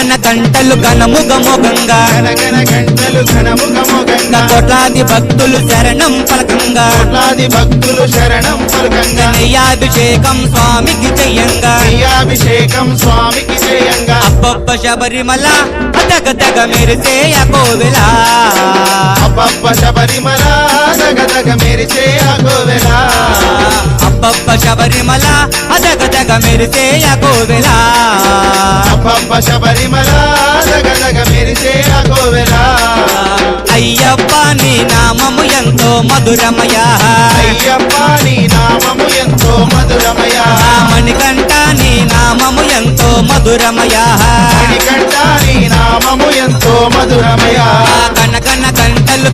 గనగన గంటలు ఘనముగమోగంగా గనగన గంటలు ఘనముగమోగంగా కోట్లాది భక్తులు శరణం పలకంగా కోట్లాది భక్తులు శరణం పలకంగా నెయ్యాభిషేకం స్వామికి చెయ్యంగా అభిషేకం స్వామికి చేయంగా అబ్బబ్బ శబరిమల అదగ దగ మెరిసే అకోవెల అబ్బబ్బ శబరిమల దగదగ మెరిసే అగోవెల అబ్బబ్బ శబరిమల అదగ దగ మెరిసే అకోవెల అబ్బబ్బ శబరిమల దగదగ మెరిసే అగోవెల అయ్యప్ప నీ నామము ఎంతో మధురమయ అయ్యప్ప నీ నామము ఎంతో మధురమయ మణికంఠ నీ నామము ఎంతో మధురమయ మణికంఠ నీ నామము ఎంతో మధురమయ